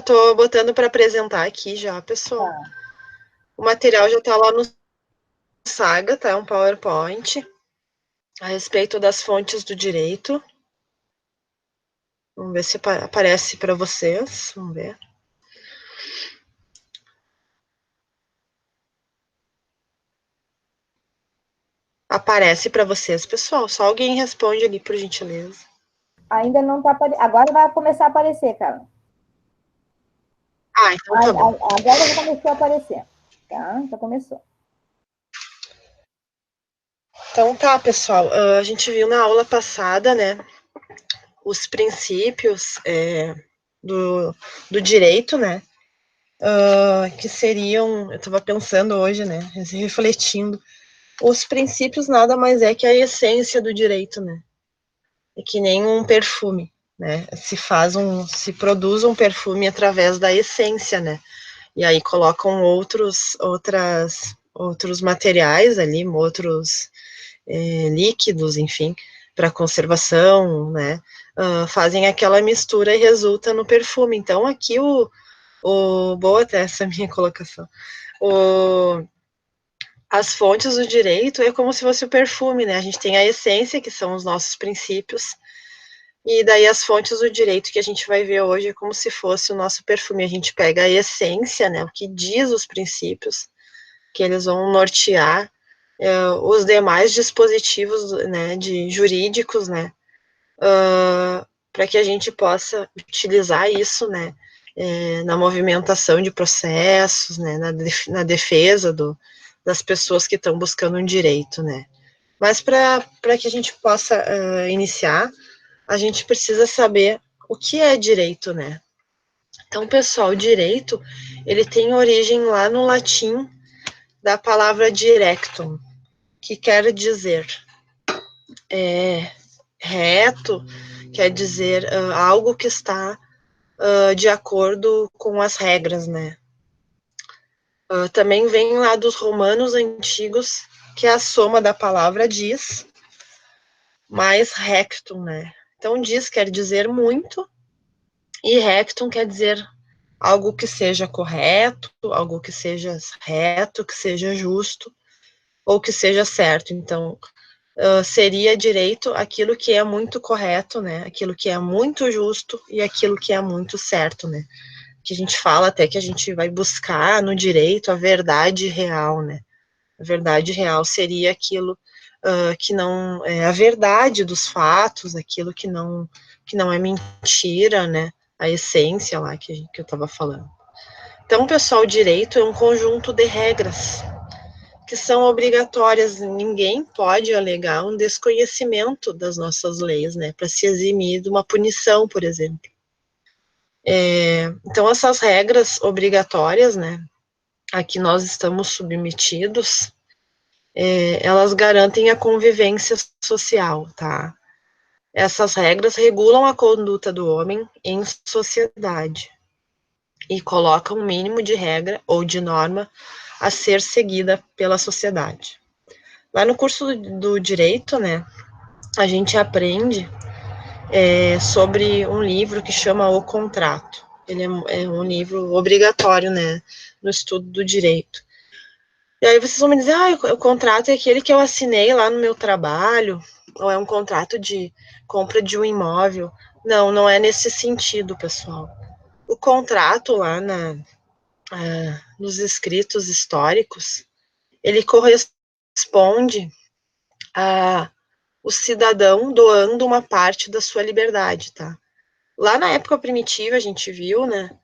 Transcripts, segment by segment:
Tô botando para apresentar aqui já, pessoal. Tá. O material já está lá no Saga, tá? Um PowerPoint a respeito das fontes do direito. Vamos ver se aparece para vocês. Vamos ver. Aparece para vocês, pessoal. Só alguém responde ali, por gentileza. Ainda não está aparecendo. Agora vai começar a aparecer, cara. Ah, então tá bom. Agora já começou a aparecer. Tá? Já começou. Então tá, pessoal. A gente viu na aula passada, né, os princípios do direito, né, que seriam, eu estava pensando hoje, né, refletindo, os princípios nada mais é que a essência do direito, né, é que nem um perfume, né, se produz um perfume através da essência, né, e aí colocam outros materiais ali, outros líquidos, enfim, para conservação, né, fazem aquela mistura e resulta no perfume. Então, aqui boa até essa minha colocação, as fontes do direito é como se fosse o perfume, né, a gente tem a essência, que são os nossos princípios, e daí as fontes do direito que a gente vai ver hoje é como se fosse o nosso perfume, a gente pega a essência, né, o que diz os princípios, que eles vão nortear os demais dispositivos, né, jurídicos, né, para que a gente possa utilizar isso, né, na movimentação de processos, né, na defesa das pessoas que estão buscando um direito, né. Mas para que a gente possa iniciar, a gente precisa saber o que é direito, né. Então, pessoal, direito, ele tem origem lá no latim da palavra directum, que quer dizer reto, quer dizer algo que está de acordo com as regras, né? Também vem lá dos romanos antigos, que é a soma da palavra dis, mais rectum, né? Então, dis quer dizer muito, e rectum quer dizer algo que seja correto, algo que seja reto, que seja justo, ou que seja certo. Então, seria direito aquilo que é muito correto, né? Aquilo que é muito justo e aquilo que é muito certo, né? Que a gente fala até que a gente vai buscar no direito a verdade real, né? A verdade real seria aquilo que não é a verdade dos fatos, aquilo que não é mentira, né? A essência lá que eu estava falando. Então, pessoal, o direito é um conjunto de regras que são obrigatórias. Ninguém pode alegar um desconhecimento das nossas leis, né, para se eximir de uma punição, por exemplo. Então, essas regras obrigatórias, né, a que nós estamos submetidos, elas garantem a convivência social, tá? Essas regras regulam a conduta do homem em sociedade e colocam um mínimo de regra ou de norma a ser seguida pela sociedade. Lá no curso do direito, né, a gente aprende sobre um livro que chama O Contrato. Ele é um livro obrigatório, né, no estudo do direito. E aí vocês vão me dizer, o contrato é aquele que eu assinei lá no meu trabalho, ou é um contrato de compra de um imóvel. Não, não é nesse sentido, pessoal. O contrato lá nos escritos históricos, ele corresponde a o cidadão doando uma parte da sua liberdade, tá? Lá na época primitiva, a gente viu, né?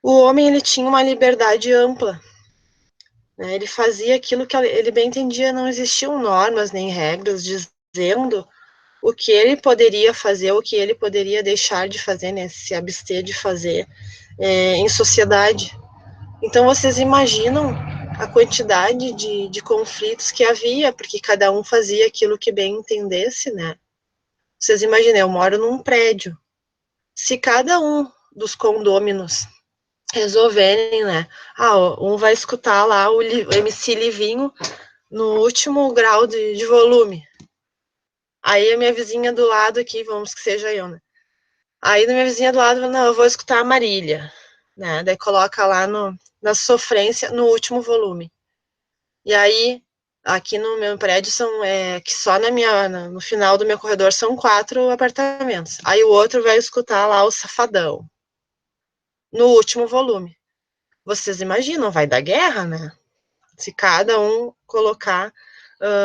O homem, ele tinha uma liberdade ampla, né? Ele fazia aquilo que ele bem entendia, não existiam normas nem regras dizendo o que ele poderia fazer, o que ele poderia deixar de fazer, né? Se abster de fazer em sociedade. Então, vocês imaginam a quantidade de conflitos que havia, porque cada um fazia aquilo que bem entendesse, né? Vocês imaginem, eu moro num prédio. Se cada um dos condôminos resolverem, né? Um vai escutar lá o MC Livinho no último grau de volume. Aí a minha vizinha do lado aqui, vamos que seja eu, né? Aí, da minha vizinha do lado, não, eu vou escutar a Marília, né? Daí coloca lá na sofrência, no último volume. E aí, aqui no meu prédio, que só no final do meu corredor são 4 apartamentos. Aí o outro vai escutar lá o Safadão, no último volume. Vocês imaginam, vai dar guerra, né? Se cada um colocar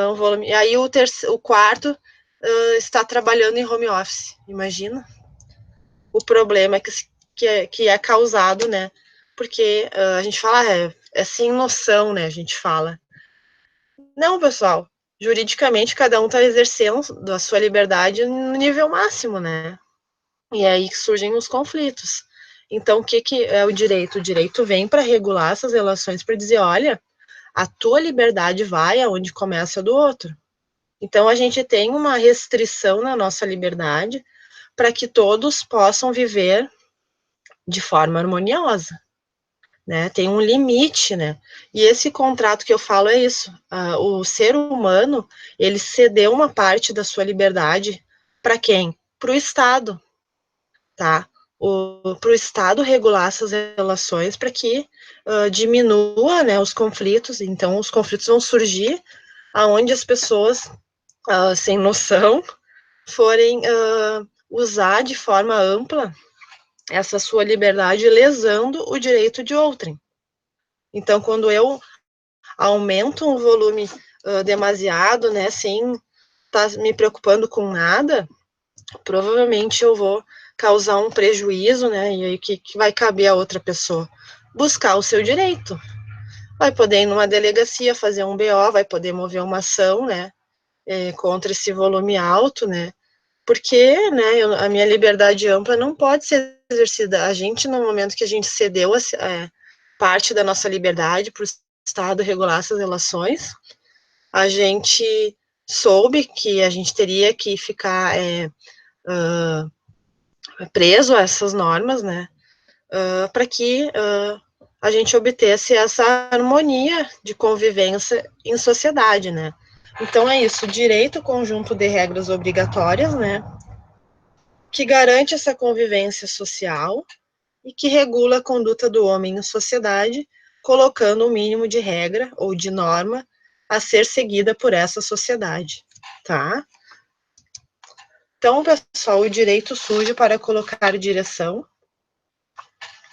um volume. E aí o quarto está trabalhando em home office, imagina? O problema que é causado, né? Porque a gente fala, é sem noção, né? A gente fala. Não, pessoal, juridicamente cada um está exercendo a sua liberdade no nível máximo, né? E é aí que surgem os conflitos. Então, o que é o direito? O direito vem para regular essas relações, para dizer, olha, a tua liberdade vai aonde começa a do outro. Então, a gente tem uma restrição na nossa liberdade para que todos possam viver de forma harmoniosa, né? Tem um limite, né? E esse contrato que eu falo é isso. O ser humano, ele cedeu uma parte da sua liberdade para quem? Para o Estado, tá? Para o Estado regular essas relações para que diminua, né, os conflitos. Então, os conflitos vão surgir aonde as pessoas sem noção forem usar de forma ampla essa sua liberdade, lesando o direito de outrem. Então, quando eu aumento um volume demasiado, né, sem estar me preocupando com nada, provavelmente eu vou causar um prejuízo, né, e aí que vai caber a outra pessoa? Buscar o seu direito. Vai poder ir numa delegacia, fazer um BO, vai poder mover uma ação, né, contra esse volume alto, né, porque, né, a minha liberdade ampla não pode ser exercida. A gente, no momento que a gente cedeu parte da nossa liberdade para o Estado regular essas relações, a gente soube que a gente teria que ficar preso a essas normas, né, para que a gente obtesse essa harmonia de convivência em sociedade, né. Então é isso, direito conjunto de regras obrigatórias, né, que garante essa convivência social e que regula a conduta do homem em sociedade, colocando o mínimo de regra ou de norma a ser seguida por essa sociedade, tá? Então, pessoal, o direito surge para colocar direção,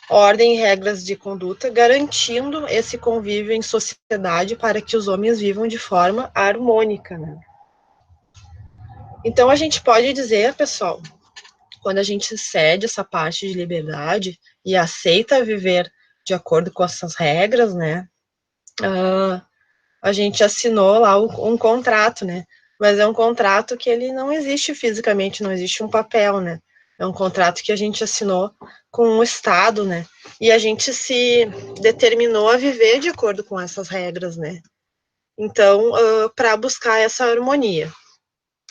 ordem e regras de conduta, garantindo esse convívio em sociedade para que os homens vivam de forma harmônica, né? Então, a gente pode dizer, pessoal, quando a gente cede essa parte de liberdade e aceita viver de acordo com essas regras, né, a gente assinou lá um contrato, né, mas é um contrato que ele não existe fisicamente, não existe um papel, né, é um contrato que a gente assinou com o Estado, né, e a gente se determinou a viver de acordo com essas regras, né, então, para buscar essa harmonia.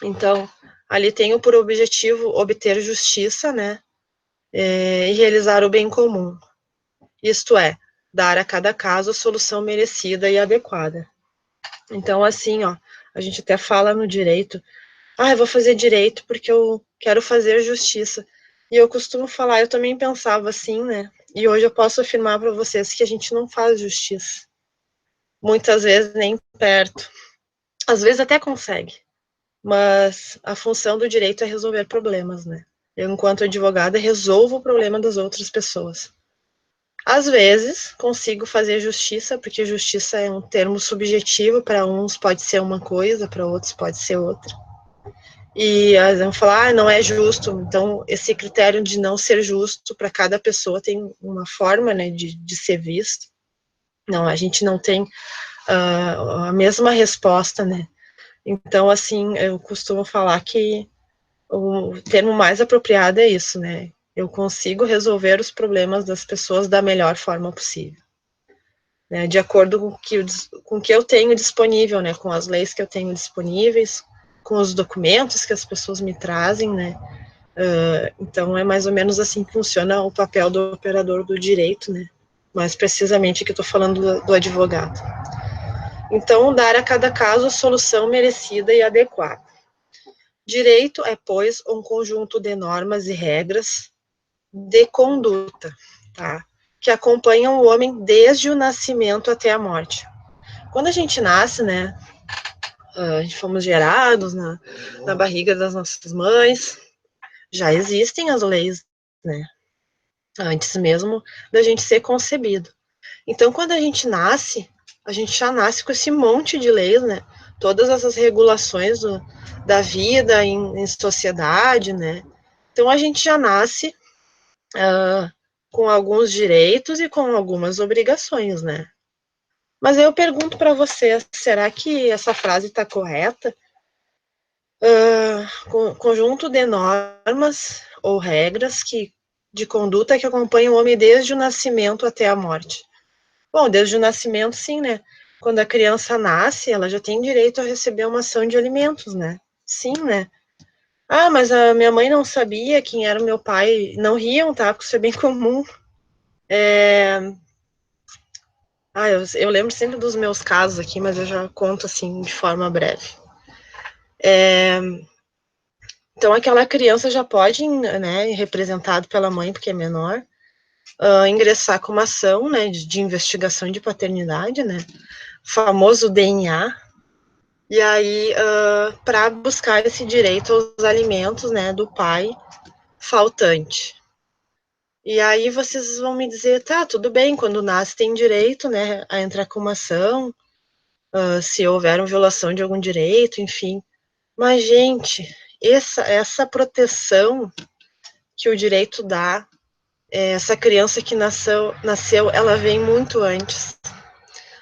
Então, ali tenho por objetivo obter justiça, né, e realizar o bem comum. Isto é, dar a cada caso a solução merecida e adequada. Então, assim, ó, a gente até fala no direito, eu vou fazer direito porque eu quero fazer justiça. E eu costumo falar, eu também pensava assim, né? E hoje eu posso afirmar para vocês que a gente não faz justiça. Muitas vezes nem perto. Às vezes até consegue. Mas a função do direito é resolver problemas, né? Eu, enquanto advogada, resolvo o problema das outras pessoas. Às vezes, consigo fazer justiça, porque justiça é um termo subjetivo, para uns pode ser uma coisa, para outros pode ser outra. E eles vão falar, não é justo. Então, esse critério de não ser justo para cada pessoa tem uma forma, né, de ser visto. Não, a gente não tem a mesma resposta, né. Então, assim, eu costumo falar que o termo mais apropriado é isso, né, eu consigo resolver os problemas das pessoas da melhor forma possível, né, de acordo com o que eu tenho disponível, né, com as leis que eu tenho disponíveis, com os documentos que as pessoas me trazem, né, então é mais ou menos assim que funciona o papel do operador do direito, né, mais precisamente que eu estou falando do advogado. Então, dar a cada caso a solução merecida e adequada. Direito é, pois, um conjunto de normas e regras de conduta, tá? Que acompanham o homem desde o nascimento até a morte. Quando a gente nasce, né, a gente fomos gerados na barriga das nossas mães, já existem as leis, né, antes mesmo da gente ser concebido. Então, quando a gente já nasce com esse monte de leis, né, todas essas regulações da vida em sociedade, né, então a gente já nasce com alguns direitos e com algumas obrigações, né. Mas eu pergunto para você, será que essa frase está correta? Conjunto de normas ou regras de conduta que acompanham o homem desde o nascimento até a morte. Bom, desde o nascimento, sim, né? Quando a criança nasce, ela já tem direito a receber uma ação de alimentos, né? Sim, né? Ah, mas a minha mãe não sabia quem era o meu pai. Não riam, tá? Porque isso é bem comum. Eu lembro sempre dos meus casos aqui, mas eu já conto, assim, de forma breve. Então, aquela criança já pode, né, representado pela mãe, porque é menor, ingressar com uma ação, né, de investigação de paternidade, né, famoso DNA, e aí para buscar esse direito aos alimentos, né, do pai faltante. E aí vocês vão me dizer, tá, tudo bem, quando nasce tem direito, né, a entrar com uma ação, se houver uma violação de algum direito, enfim. Mas, gente, essa proteção que o direito dá, essa criança que nasceu, ela vem muito antes.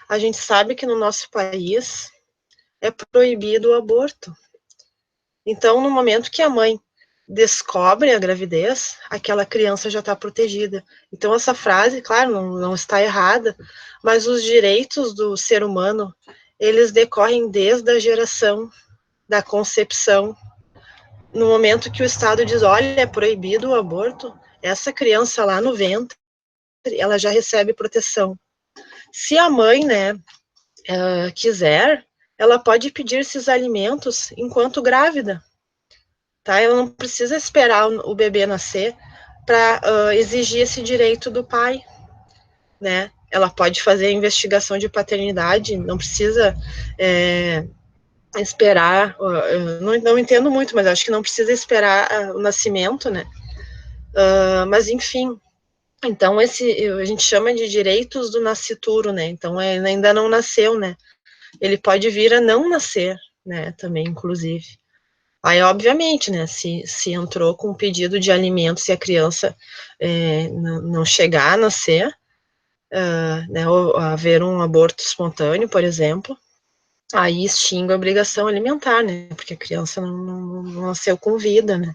A gente sabe que no nosso país é proibido o aborto. Então, no momento que a mãe descobre a gravidez, aquela criança já está protegida. Então, essa frase, claro, não está errada, mas os direitos do ser humano, eles decorrem desde a geração, da concepção. No momento que o Estado diz, olha, é proibido o aborto, essa criança lá no ventre, ela já recebe proteção. Se a mãe, né, quiser, ela pode pedir esses alimentos enquanto grávida, tá? Ela não precisa esperar o bebê nascer para exigir esse direito do pai, né? Ela pode fazer a investigação de paternidade, não precisa esperar, não entendo muito, mas acho que não precisa esperar o nascimento, né? Mas enfim, então a gente chama de direitos do nascituro, né? Então ainda não nasceu, né? Ele pode vir a não nascer, né? Também, inclusive. Aí, obviamente, né? Se entrou com um pedido de alimentos e a criança não chegar a nascer, né? Ou haver um aborto espontâneo, por exemplo, aí extingue a obrigação alimentar, né? Porque a criança não nasceu com vida, né?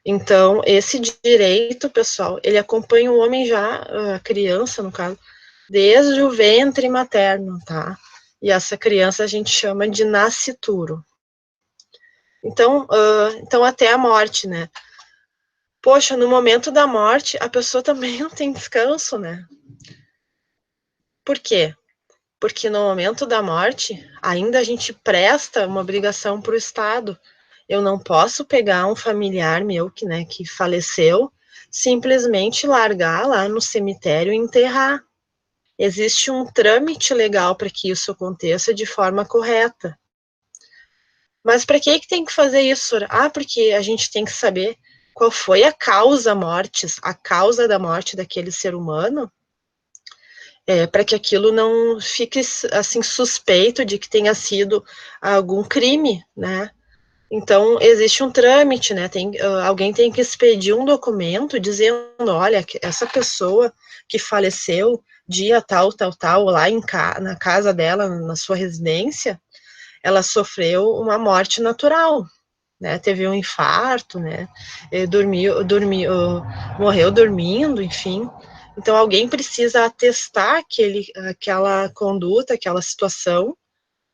Então, esse direito, pessoal, ele acompanha o homem já, a criança, no caso, desde o ventre materno, tá? E essa criança a gente chama de nascituro. Então até a morte, né? Poxa, no momento da morte, a pessoa também não tem descanso, né? Por quê? Porque no momento da morte, ainda a gente presta uma obrigação para o Estado. Eu não posso pegar um familiar meu que faleceu, simplesmente largar lá no cemitério e enterrar. Existe um trâmite legal para que isso aconteça de forma correta. Mas para que tem que fazer isso? Porque a gente tem que saber qual foi a causa da morte daquele ser humano, para que aquilo não fique assim suspeito de que tenha sido algum crime, né? Então existe um trâmite, né? Alguém tem que expedir um documento dizendo, olha, essa pessoa que faleceu dia tal, tal, tal, lá na casa dela, na sua residência, ela sofreu uma morte natural, né? Teve um infarto, né? Morreu dormindo, enfim. Então alguém precisa atestar aquela conduta, aquela situação,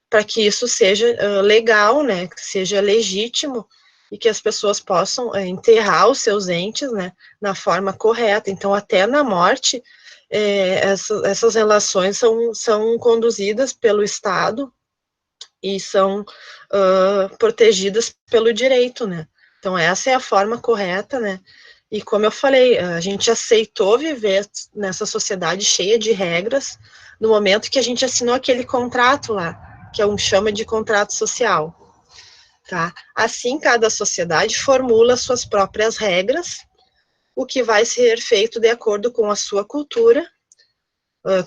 para que isso seja legal, né? Que seja legítimo e que as pessoas possam enterrar os seus entes, né? Na forma correta. Então até na morte essas relações são conduzidas pelo Estado e são protegidas pelo direito, né? Então essa é a forma correta, né? E como eu falei, a gente aceitou viver nessa sociedade cheia de regras no momento que a gente assinou aquele contrato lá, que é um chama de contrato social, tá? Assim, cada sociedade formula suas próprias regras, o que vai ser feito de acordo com a sua cultura,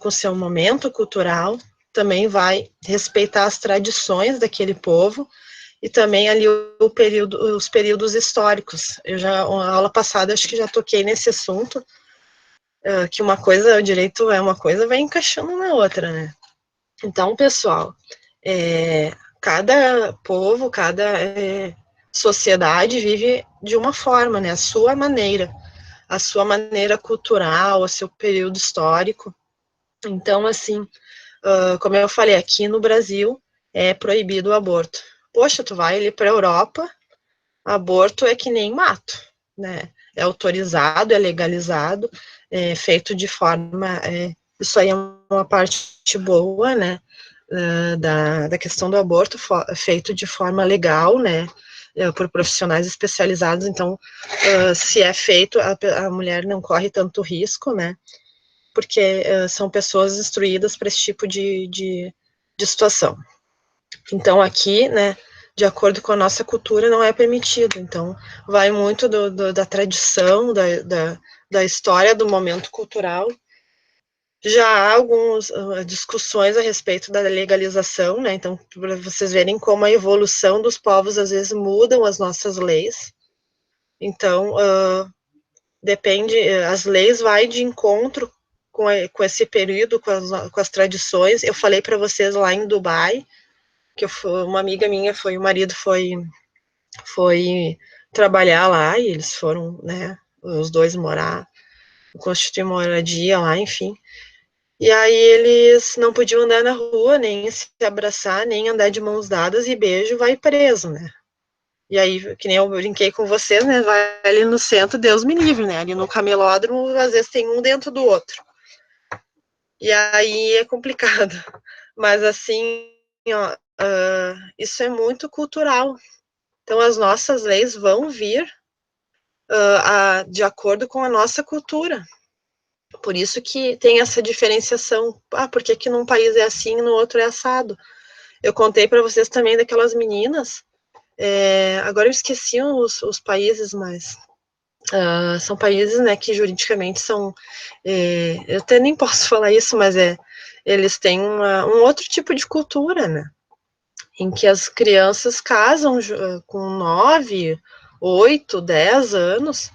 com seu momento cultural, também vai respeitar as tradições daquele povo e também ali os períodos históricos. Eu já, na aula passada, acho que já toquei nesse assunto, que uma coisa, o direito é uma coisa, vai encaixando na outra, né? Então, pessoal, cada povo, cada sociedade vive de uma forma, né? A sua maneira cultural, o seu período histórico. Então, assim, como eu falei, aqui no Brasil é proibido o aborto. Poxa, tu vai ali para a Europa, aborto é que nem mato, né? É autorizado, é legalizado, é feito de forma. Isso aí é uma parte boa, né? Da questão do aborto, feito de forma legal, né? Por profissionais especializados. Então, se é feito, a mulher não corre tanto risco, né? Porque são pessoas instruídas para esse tipo de situação. Então, aqui, né, de acordo com a nossa cultura, não é permitido. Então, vai muito da tradição, da história, do momento cultural. Já há algumas discussões a respeito da legalização, né? Então, para vocês verem como a evolução dos povos às vezes mudam as nossas leis. Então, depende, as leis vai de encontro com esse período, com as tradições. Eu falei para vocês lá em Dubai, que uma amiga minha o marido foi trabalhar lá e eles foram, né, os dois constituir moradia lá, enfim. E aí eles não podiam andar na rua, nem se abraçar, nem andar de mãos dadas e beijo, vai preso, né? E aí, que nem eu brinquei com vocês, né? Vai ali no centro, Deus me livre, né? Ali no camelódromo, às vezes tem um dentro do outro. E aí é complicado. Mas assim, ó, isso é muito cultural. Então as nossas leis vão vir de acordo com a nossa cultura. Por isso que tem essa diferenciação. Por que num país é assim e no outro é assado? Eu contei para vocês também daquelas meninas. Agora eu esqueci os países, mas são países, né, que juridicamente são. Eu até nem posso falar isso, mas eles têm um outro tipo de cultura, né? Em que as crianças casam com 9, 8, 10 anos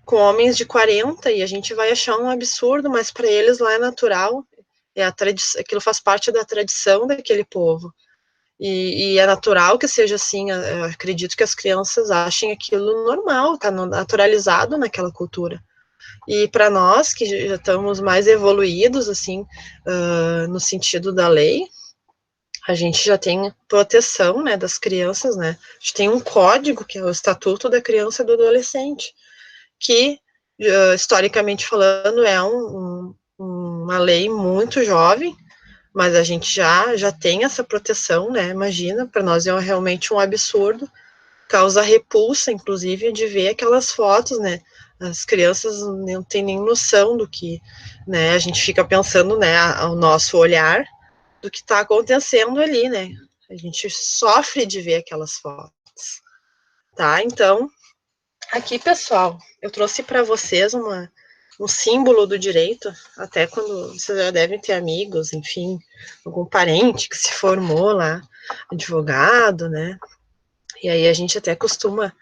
com homens de 40 e a gente vai achar um absurdo, mas para eles lá é natural, aquilo faz parte da tradição daquele povo. E é natural que seja assim, eu acredito que as crianças achem aquilo normal, está naturalizado naquela cultura. E para nós, que já estamos mais evoluídos, assim, no sentido da lei, a gente já tem proteção, né, das crianças, né? A gente tem um código, que é o Estatuto da Criança e do Adolescente, que, historicamente falando, é uma lei muito jovem, mas a gente já tem essa proteção, né? Imagina, para nós é realmente um absurdo, causa repulsa, inclusive, de ver aquelas fotos, né? As crianças não têm nem noção do que, né? A gente fica pensando, né? Ao nosso olhar, do que está acontecendo ali, né? A gente sofre de ver aquelas fotos, tá? Então, aqui, pessoal, eu trouxe para vocês um símbolo do direito, até quando vocês já devem ter amigos, enfim, algum parente que se formou lá, advogado, né? E aí a gente até costuma,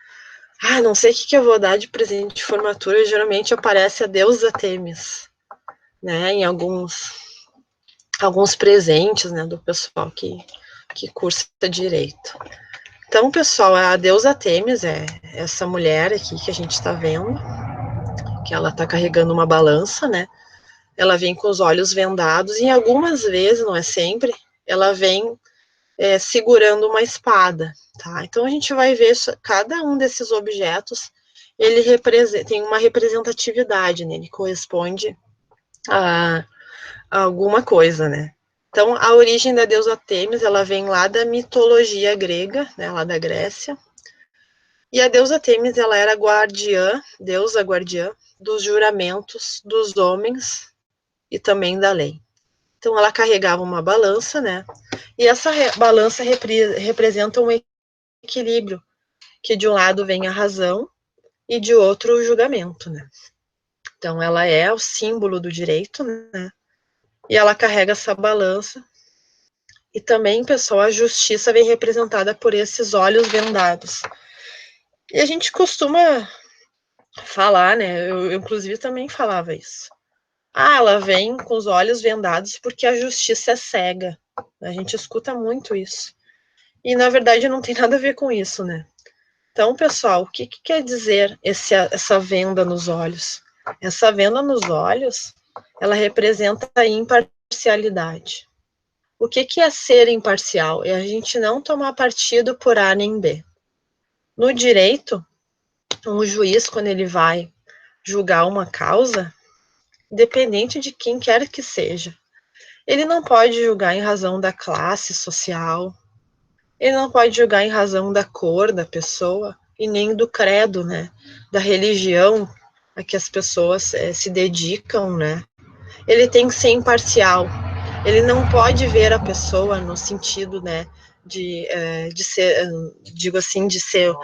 não sei o que eu vou dar de presente de formatura, geralmente aparece a deusa Têmis, né? Em alguns presentes, né, do pessoal que cursa direito. Então, pessoal, a deusa Têmis é essa mulher aqui que a gente está vendo, que ela está carregando uma balança, né? Ela vem com os olhos vendados e algumas vezes, não é sempre, ela vem segurando uma espada, tá? Então a gente vai ver cada um desses objetos, ele tem uma representatividade, né? Ele corresponde a alguma coisa, né? Então a origem da deusa Têmis, ela vem lá da mitologia grega, né? Lá da Grécia. E a deusa Têmis, ela era guardiã, deusa guardiã, dos juramentos dos homens e também da lei. Então, ela carregava uma balança, né? E essa balança representa um equilíbrio, que de um lado vem a razão e de outro o julgamento, né? Então, ela é o símbolo do direito, né? E ela carrega essa balança. E também, pessoal, a justiça vem representada por esses olhos vendados. E a gente costuma falar, né? Eu inclusive, também falava isso. Ah, ela vem com os olhos vendados porque a justiça é cega. A gente escuta muito isso. E, na verdade, não tem nada a ver com isso, né? Então, pessoal, o que quer dizer essa venda nos olhos? Essa venda nos olhos, ela representa a imparcialidade. O que é ser imparcial? É a gente não tomar partido por A nem B. No direito, um juiz, quando ele vai julgar uma causa, independente de quem quer que seja, ele não pode julgar em razão da classe social, ele não pode julgar em razão da cor da pessoa e nem do credo, né, da religião a que as pessoas se dedicam, né. Ele tem que ser imparcial. Ele não pode ver a pessoa no sentido, né, de ser, digo assim, de ser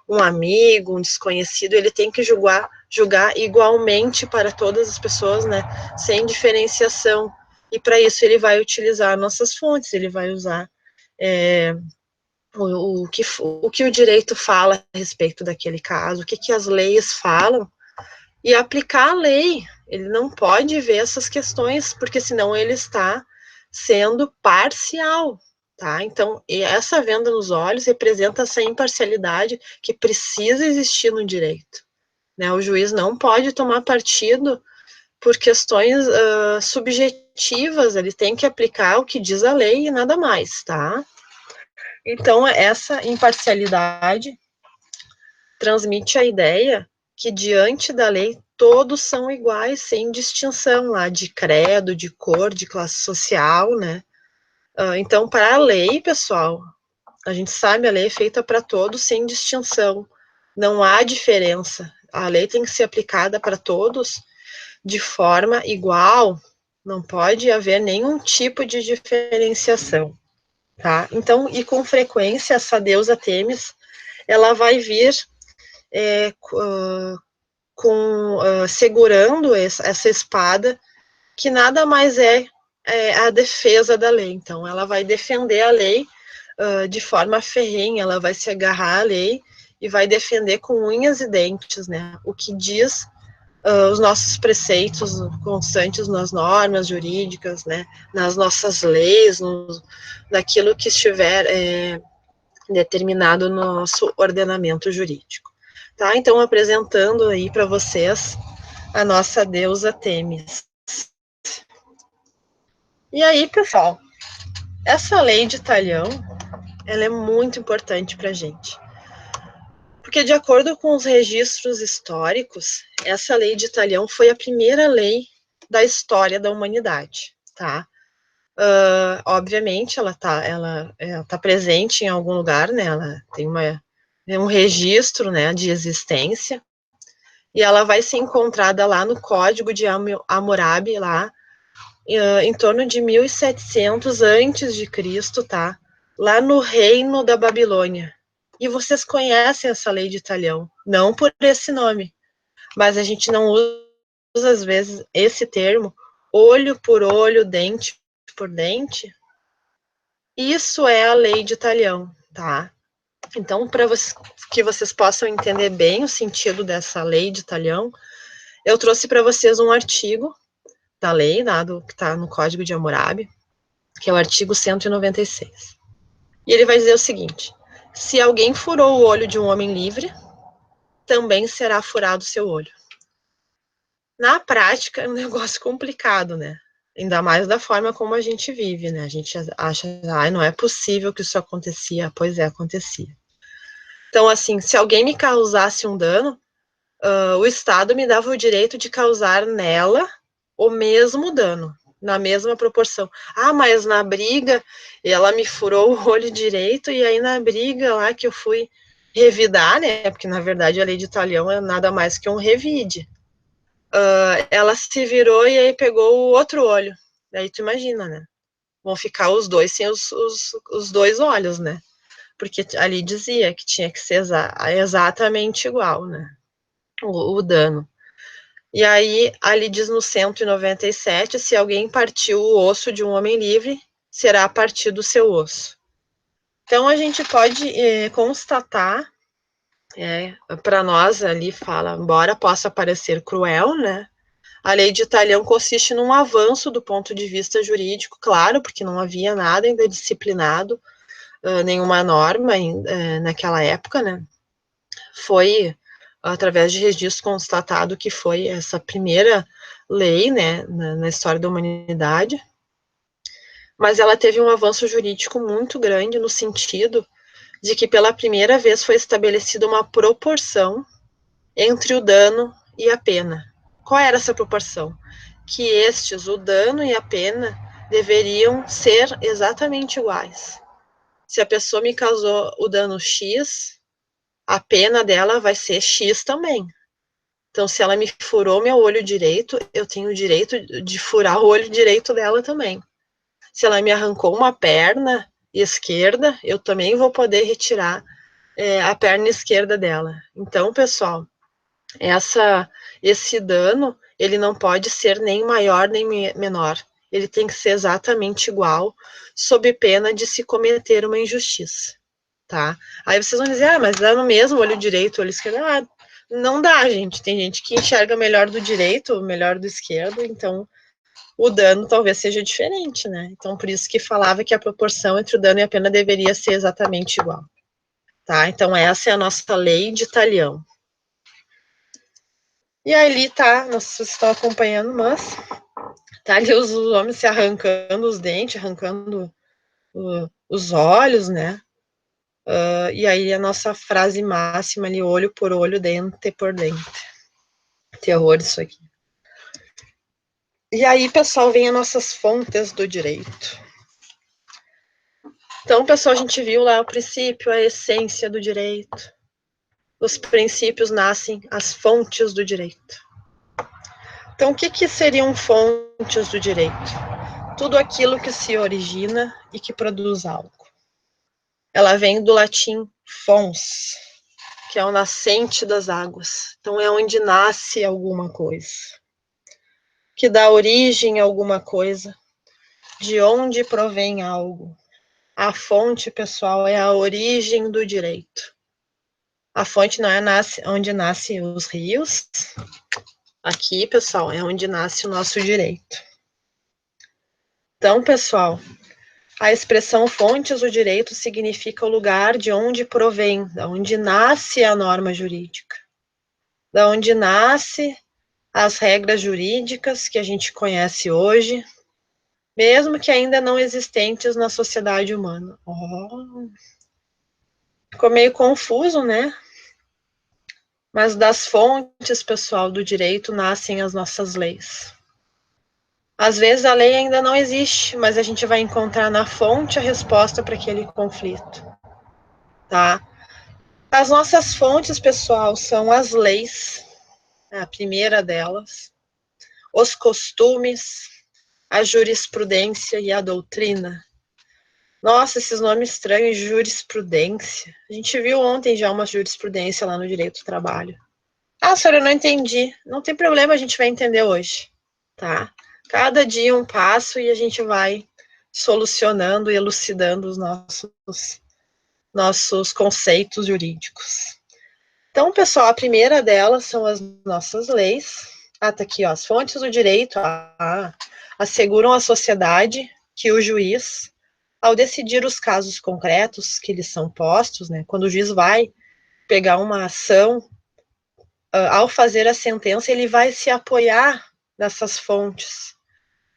um amigo, um desconhecido. Ele tem que julgar igualmente para todas as pessoas, né, sem diferenciação. E para isso ele vai utilizar nossas fontes, ele vai usar o que o direito fala a respeito daquele caso, o que as leis falam, e aplicar a lei. Ele não pode ver essas questões, porque senão ele está sendo parcial, tá? Então, essa venda nos olhos representa essa imparcialidade que precisa existir no direito, né? O juiz não pode tomar partido por questões subjetivas, ele tem que aplicar o que diz a lei e nada mais, tá? Então, essa imparcialidade transmite a ideia que, diante da lei, todos são iguais, sem distinção lá de credo, de cor, de classe social, né? Então, para a lei, pessoal, a gente sabe, a lei é feita para todos, sem distinção. Não há diferença. A lei tem que ser aplicada para todos de forma igual, não pode haver nenhum tipo de diferenciação, tá? Então, e com frequência, essa deusa Têmis, ela vai vir segurando essa espada, que nada mais é a defesa da lei. Então, ela vai defender a lei de forma ferrenha, ela vai se agarrar à lei e vai defender com unhas e dentes, né? O que diz os nossos preceitos constantes nas normas jurídicas, né? Nas nossas leis, naquilo que estiver determinado no nosso ordenamento jurídico. Tá? Então, apresentando aí para vocês a nossa deusa Têmis. E aí, pessoal, essa lei de Talhão, ela é muito importante para a gente. Porque, de acordo com os registros históricos, essa lei de Talhão foi a primeira lei da história da humanidade, tá? Obviamente, ela tá presente em algum lugar, né? Ela tem um registro, né, de existência, e ela vai ser encontrada lá no Código de Hammurabi, lá em torno de 1700 antes de Cristo, tá? Lá no reino da Babilônia. E vocês conhecem essa lei de Talhão, não por esse nome, mas a gente não usa às vezes esse termo, olho por olho, dente por dente. Isso é a lei de Talhão, tá? Então, para que vocês possam entender bem o sentido dessa lei de Talhão, eu trouxe para vocês um artigo da lei, que está no Código de Hammurabi, que é o artigo 196. E ele vai dizer o seguinte: se alguém furou o olho de um homem livre, também será furado seu olho. Na prática, é um negócio complicado, né? Ainda mais da forma como a gente vive, né? A gente acha, não é possível que isso acontecia. Pois é, acontecia. Então, assim, se alguém me causasse um dano, o Estado me dava o direito de causar nela o mesmo dano, na mesma proporção. Ah, mas na briga, ela me furou o olho direito, e aí na briga lá que eu fui revidar, né, porque na verdade a lei de Talião é nada mais que um revide. Ela se virou e aí pegou o outro olho. Daí tu imagina, né? Vão ficar os dois sem os dois olhos, né? Porque ali dizia que tinha que ser exatamente igual, né? O dano. E aí, ali diz no 197, se alguém partiu o osso de um homem livre, será partido o seu osso. Então, a gente pode constatar, para nós ali fala, embora possa parecer cruel, né? A lei de Talião consiste num avanço do ponto de vista jurídico, claro, porque não havia nada ainda disciplinado, nenhuma norma naquela época, né? Foi através de registro constatado que foi essa primeira lei, né, na história da humanidade, mas ela teve um avanço jurídico muito grande no sentido de que pela primeira vez foi estabelecida uma proporção entre o dano e a pena. Qual era essa proporção? Que estes, o dano e a pena, deveriam ser exatamente iguais. Se a pessoa me causou o dano X, a pena dela vai ser X também. Então, se ela me furou meu olho direito, eu tenho o direito de furar o olho direito dela também. Se ela me arrancou uma perna esquerda, eu também vou poder retirar a perna esquerda dela. Então, pessoal, esse dano, ele não pode ser nem maior nem menor. Ele tem que ser exatamente igual, sob pena de se cometer uma injustiça, tá? Aí vocês vão dizer, mas dá no mesmo olho direito, olho esquerdo. Não dá, gente. Tem gente que enxerga melhor do direito, melhor do esquerdo, então o dano talvez seja diferente, né? Então, por isso que falava que a proporção entre o dano e a pena deveria ser exatamente igual, tá? Então, essa é a nossa lei de Talião. E ali tá, não sei se vocês estão acompanhando, mas tá ali os homens se arrancando os dentes, arrancando os olhos, né? E aí a nossa frase máxima ali, olho por olho, dente por dente. Terror isso aqui. E aí, pessoal, vem as nossas fontes do direito. Então, pessoal, a gente viu lá o princípio, a essência do direito. Os princípios nascem as fontes do direito. Então, o que seriam fontes do direito? Tudo aquilo que se origina e que produz algo. Ela vem do latim fons, que é o nascente das águas. Então, é onde nasce alguma coisa, que dá origem a alguma coisa, de onde provém algo. A fonte, pessoal, é a origem do direito. A fonte não é onde nascem os rios. Aqui, pessoal, é onde nasce o nosso direito. Então, pessoal, a expressão fontes do direito significa o lugar de onde provém, de onde nasce a norma jurídica, de onde nasce as regras jurídicas que a gente conhece hoje, mesmo que ainda não existentes na sociedade humana. Ficou meio confuso, né? Mas das fontes, pessoal, do direito nascem as nossas leis. Às vezes a lei ainda não existe, mas a gente vai encontrar na fonte a resposta para aquele conflito, tá? As nossas fontes, pessoal, são as leis, a primeira delas, os costumes, a jurisprudência e a doutrina. Nossa, esses nomes estranhos, jurisprudência. A gente viu ontem já uma jurisprudência lá no direito do trabalho. Senhora, eu não entendi. Não tem problema, a gente vai entender hoje, tá? Cada dia um passo e a gente vai solucionando e elucidando os nossos conceitos jurídicos. Então, pessoal, a primeira delas são as nossas leis. Tá aqui, ó, as fontes do direito asseguram à sociedade que o juiz, ao decidir os casos concretos que lhes são postos, né, quando o juiz vai pegar uma ação, ao fazer a sentença, ele vai se apoiar nessas fontes,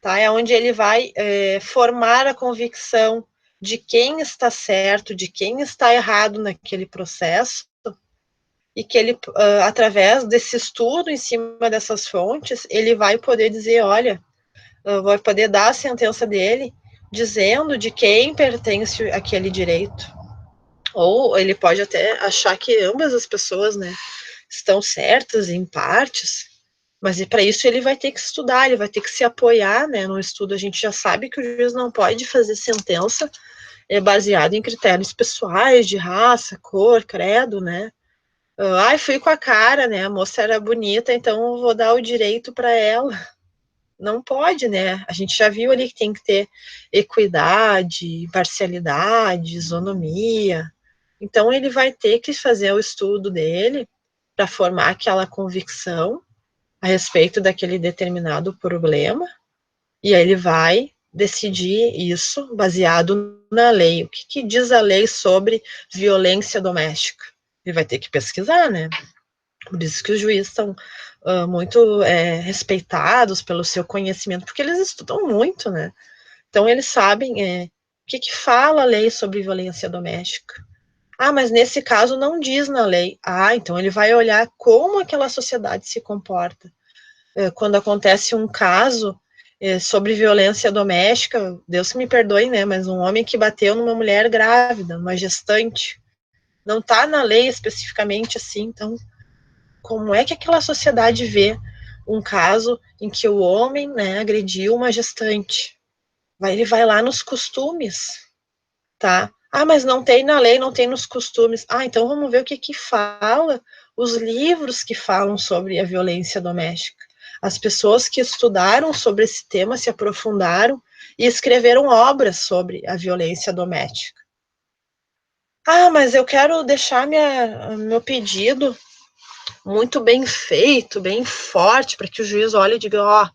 tá? É onde ele vai formar a convicção de quem está certo, de quem está errado naquele processo, e que ele, através desse estudo em cima dessas fontes, ele vai poder dizer, olha, vai poder dar a sentença dele, dizendo de quem pertence aquele direito, Ou ele pode até achar que ambas as pessoas, né, estão certas em partes, mas para isso ele vai ter que estudar, ele vai ter que se apoiar, né, no estudo. A gente já sabe que o juiz não pode fazer sentença baseada em critérios pessoais, de raça, cor, credo, né. Ai, fui com a cara, né, a moça era bonita, então eu vou dar o direito para ela. Não pode, né? A gente já viu ali que tem que ter equidade, imparcialidade, isonomia. Então, ele vai ter que fazer o estudo dele para formar aquela convicção a respeito daquele determinado problema, e aí ele vai decidir isso baseado na lei. O que diz a lei sobre violência doméstica? Ele vai ter que pesquisar, né? Por isso que os juízes são muito respeitados pelo seu conhecimento, porque eles estudam muito, né? Então, eles sabem o que fala a lei sobre violência doméstica. Ah, mas nesse caso não diz na lei. Ah, então ele vai olhar como aquela sociedade se comporta. Quando acontece um caso sobre violência doméstica, Deus me perdoe, né? Mas um homem que bateu numa mulher grávida, uma gestante, não está na lei especificamente assim. Então, como é que aquela sociedade vê um caso em que o homem, né, agrediu uma gestante? Ele vai lá nos costumes, tá? Ah, mas não tem na lei, não tem nos costumes. Ah, então vamos ver o que fala os livros que falam sobre a violência doméstica. As pessoas que estudaram sobre esse tema se aprofundaram e escreveram obras sobre a violência doméstica. Ah, mas eu quero deixar meu pedido muito bem feito, bem forte, para que o juiz olhe e diga, ó,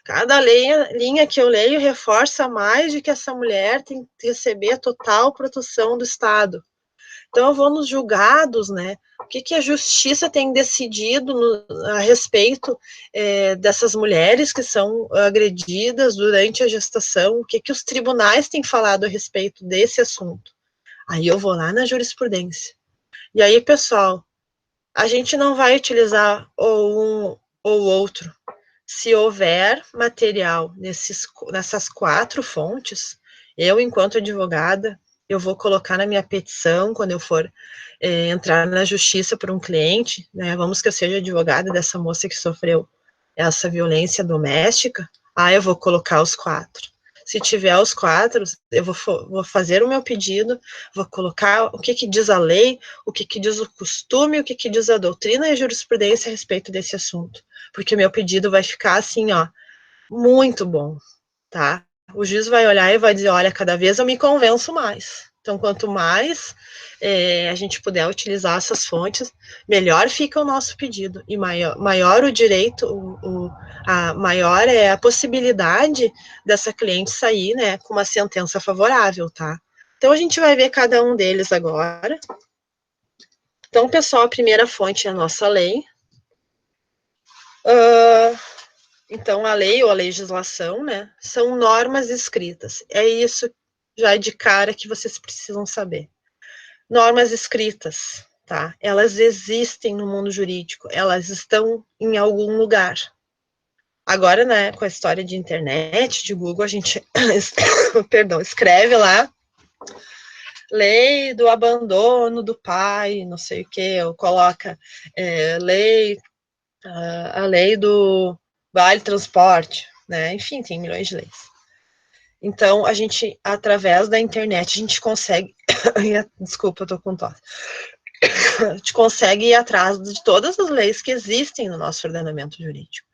cada linha que eu leio reforça mais de que essa mulher tem que receber total proteção do Estado. Então, eu vou nos julgados, né? O que a justiça tem decidido a respeito dessas mulheres que são agredidas durante a gestação? O que os tribunais têm falado a respeito desse assunto? Aí eu vou lá na jurisprudência. E aí, pessoal, a gente não vai utilizar ou um ou outro. Se houver material nessas 4 fontes, eu, enquanto advogada, eu vou colocar na minha petição, quando eu for entrar na justiça por um cliente, né, vamos que eu seja advogada dessa moça que sofreu essa violência doméstica, eu vou colocar os 4. Se tiver os 4, eu vou fazer o meu pedido, vou colocar o que diz a lei, o que diz o costume, o que diz a doutrina e a jurisprudência a respeito desse assunto. Porque o meu pedido vai ficar assim, ó, muito bom, tá? O juiz vai olhar e vai dizer, olha, cada vez eu me convenço mais. Então, quanto mais a gente puder utilizar essas fontes, melhor fica o nosso pedido e maior o direito, maior é a possibilidade dessa cliente sair, né, com uma sentença favorável, tá? Então, a gente vai ver cada um deles agora. Então, pessoal, a primeira fonte é a nossa lei. Então, a lei ou a legislação, né, são normas escritas. É isso já de cara que vocês precisam saber. Normas escritas, tá? Elas existem no mundo jurídico, elas estão em algum lugar. Agora, né, com a história de internet, de Google, a gente, escreve lá, lei do abandono do pai, não sei o que, ou coloca a lei do vale transporte, né, enfim, tem milhões de leis. Então, a gente, através da internet, a gente consegue, desculpa, eu tô com tosse, a gente consegue ir atrás de todas as leis que existem no nosso ordenamento jurídico.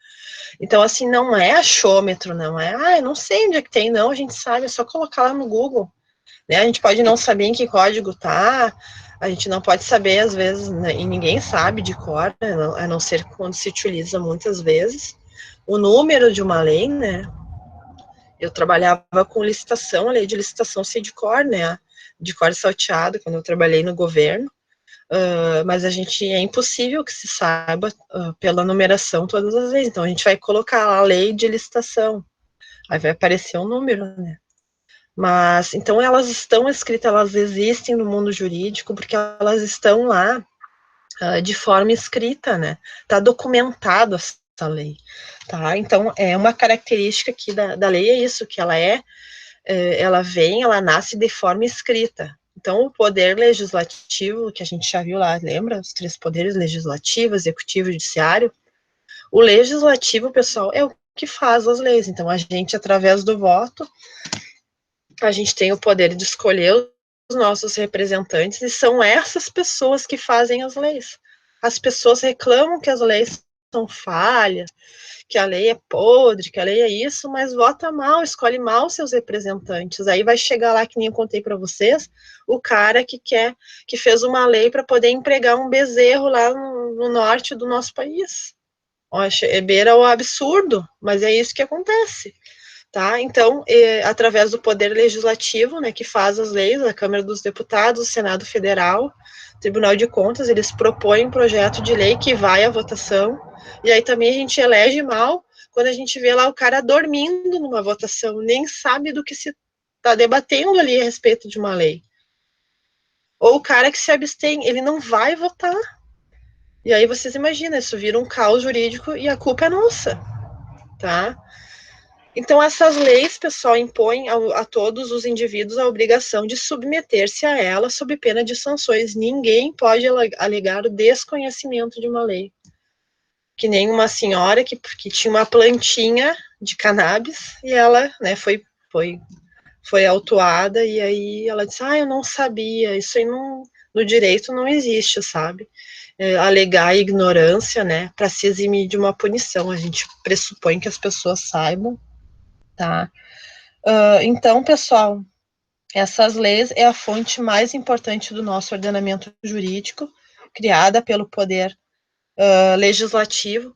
Então, assim, não é achômetro, não é, eu não sei onde é que tem, não, a gente sabe, é só colocar lá no Google, né, a gente pode não saber em que código tá, a gente não pode saber, às vezes, né, e ninguém sabe de cor, né, a não ser quando se utiliza muitas vezes, o número de uma lei, né, eu trabalhava com licitação, a lei de licitação sei de cor, né, de cor salteado, quando eu trabalhei no governo, mas a gente, é impossível que se saiba pela numeração todas as leis, então a gente vai colocar a lei de licitação, aí vai aparecer um número, né. Mas, então elas estão escritas, elas existem no mundo jurídico, porque elas estão lá de forma escrita, né, tá documentado essa lei, tá, então é uma característica aqui da lei é isso, que ela ela nasce de forma escrita, Então, o poder legislativo, que a gente já viu lá, lembra? Os 3 poderes, legislativo, executivo e judiciário. O legislativo, pessoal, é o que faz as leis. Então, a gente, através do voto, a gente tem o poder de escolher os nossos representantes, e são essas pessoas que fazem as leis. As pessoas reclamam que as leis são falhas, que a lei é podre, que a lei é isso, mas vota mal, escolhe mal seus representantes. Aí vai chegar lá, que nem eu contei para vocês, o cara que fez uma lei para poder empregar um bezerro lá no norte do nosso país. É beira o absurdo, mas é isso que acontece. Tá? Então, através do poder legislativo, né, que faz as leis, a Câmara dos Deputados, o Senado Federal, Tribunal de Contas, eles propõem um projeto de lei que vai à votação, e aí também a gente elege mal quando a gente vê lá o cara dormindo numa votação, nem sabe do que se está debatendo ali a respeito de uma lei. Ou o cara que se abstém, ele não vai votar. E aí vocês imaginam, isso vira um caos jurídico e a culpa é nossa, tá? Então, essas leis, pessoal, impõem a todos os indivíduos a obrigação de submeter-se a ela sob pena de sanções. Ninguém pode alegar o desconhecimento de uma lei. Que nem uma senhora que tinha uma plantinha de cannabis e ela, né, foi autuada, e aí ela disse, eu não sabia, isso aí não, no direito não existe, sabe? Alegar ignorância, né, para se eximir de uma punição. A gente pressupõe que as pessoas saibam, tá? Então, pessoal, essas leis é a fonte mais importante do nosso ordenamento jurídico, criada pelo poder legislativo.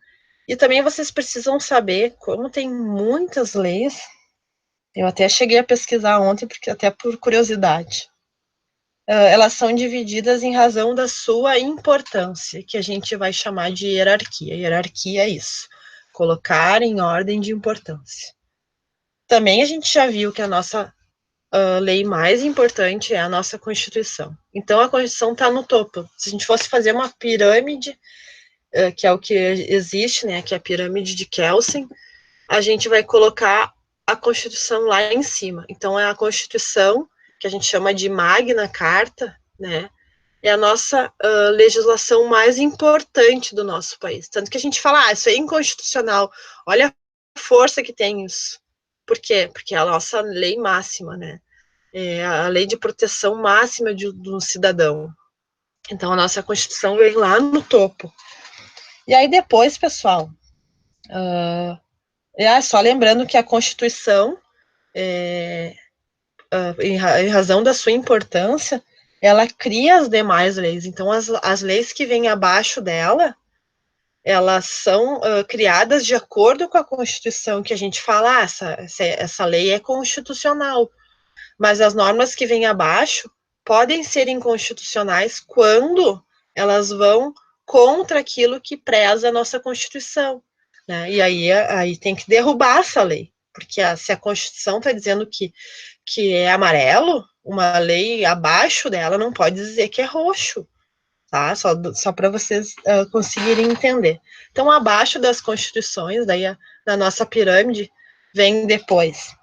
E também vocês precisam saber, como tem muitas leis, eu até cheguei a pesquisar ontem, porque até por curiosidade, elas são divididas em razão da sua importância, que a gente vai chamar de hierarquia. Hierarquia é isso, colocar em ordem de importância. Também a gente já viu que a nossa lei mais importante é a nossa Constituição. Então, a Constituição está no topo. Se a gente fosse fazer uma pirâmide, que é o que existe, né, que é a pirâmide de Kelsen, a gente vai colocar a Constituição lá em cima. Então, é a Constituição, que a gente chama de Magna Carta, né, é a nossa legislação mais importante do nosso país. Tanto que a gente fala, isso é inconstitucional. Olha a força que tem isso. Por quê? Porque é a nossa lei máxima, né? É a lei de proteção máxima do cidadão. Então, a nossa Constituição vem lá no topo. E aí, depois, pessoal, só lembrando que a Constituição, em razão da sua importância, ela cria as demais leis. Então, as leis que vêm abaixo dela, elas são criadas de acordo com a Constituição, que a gente fala, essa lei é constitucional. Mas as normas que vêm abaixo podem ser inconstitucionais quando elas vão contra aquilo que preza a nossa Constituição, né? E aí tem que derrubar essa lei, porque se a Constituição está dizendo que é amarelo, uma lei abaixo dela não pode dizer que é roxo, tá? Só para vocês conseguirem entender. Então, abaixo das constituições, daí na nossa pirâmide, vem depois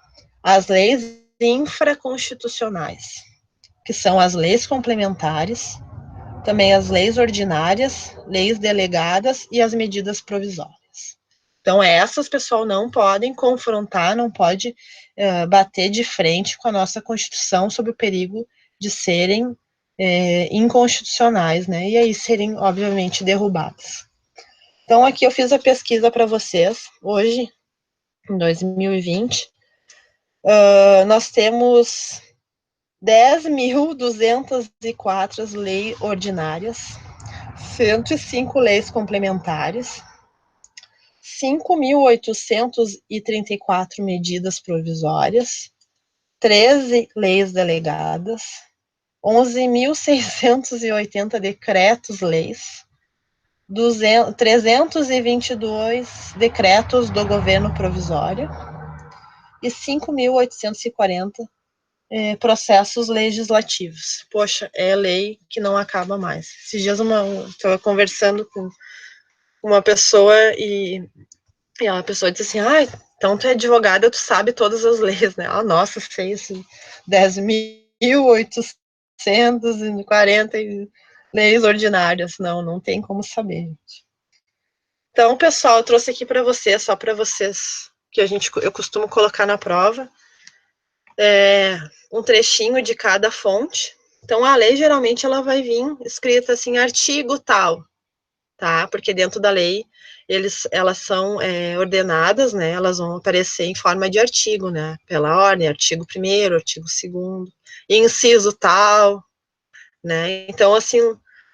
as leis infraconstitucionais, que são as leis complementares, também as leis ordinárias, leis delegadas e as medidas provisórias. Então, essas, pessoal, não podem confrontar, não pode bater de frente com a nossa Constituição sob o perigo de serem inconstitucionais, né? E aí serem, obviamente, derrubadas. Então, aqui eu fiz a pesquisa para vocês, hoje, em 2020, nós temos 10.204 leis ordinárias, 105 leis complementares, 5.834 medidas provisórias, 13 leis delegadas, 11.680 decretos-leis, 322 decretos do governo provisório e 5.840 processos legislativos. Poxa, é lei que não acaba mais. Esses dias estava conversando com uma pessoa e a pessoa disse assim, então tu é advogada, tu sabe todas as leis, né? Nossa, sei, assim, 10.800 440 leis ordinárias. Não tem como saber, gente. Então, pessoal, eu trouxe aqui para vocês, só para vocês, que eu costumo colocar na prova, um trechinho de cada fonte. Então, a lei, geralmente, ela vai vir escrita assim, artigo tal, tá? Porque dentro da lei, elas são ordenadas, né? Elas vão aparecer em forma de artigo, né? Pela ordem, artigo 1º, artigo 2º, inciso tal, né? Então, assim,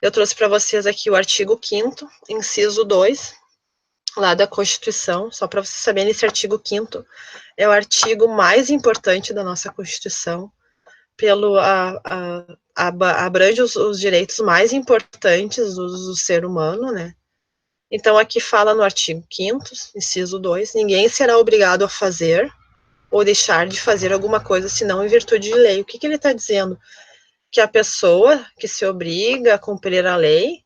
eu trouxe para vocês aqui o artigo 5º, inciso 2, lá da Constituição, só para vocês saberem, esse artigo 5º é o artigo mais importante da nossa Constituição, abrange os direitos mais importantes do ser humano, né? Então, aqui fala no artigo 5º, inciso 2, ninguém será obrigado a fazer ou deixar de fazer alguma coisa, senão em virtude de lei. O que ele está dizendo? Que a pessoa que se obriga a cumprir a lei,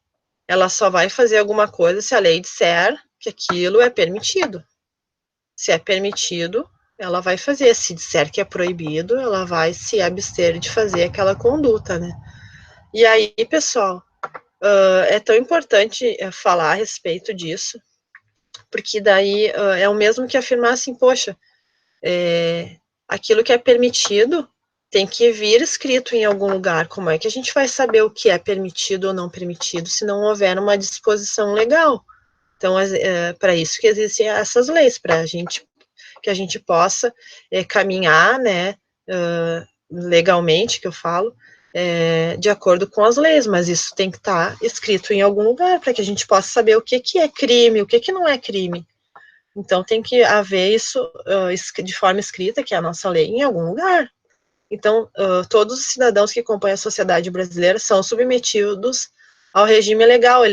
ela só vai fazer alguma coisa se a lei disser que aquilo é permitido. Se é permitido, ela vai fazer. Se disser que é proibido, ela vai se abster de fazer aquela conduta, né? E aí, pessoal, é tão importante falar a respeito disso, porque daí é o mesmo que afirmar assim, poxa, aquilo que é permitido tem que vir escrito em algum lugar. Como é que a gente vai saber o que é permitido ou não permitido se não houver uma disposição legal? Então, para isso que existem essas leis, para que a gente possa caminhar, né, legalmente, que eu falo, de acordo com as leis, mas isso tem que estar escrito em algum lugar, para que a gente possa saber o que é crime, o que não é crime. Então, tem que haver isso de forma escrita, que é a nossa lei, em algum lugar. Então, todos os cidadãos que compõem a sociedade brasileira são submetidos ao regime legal,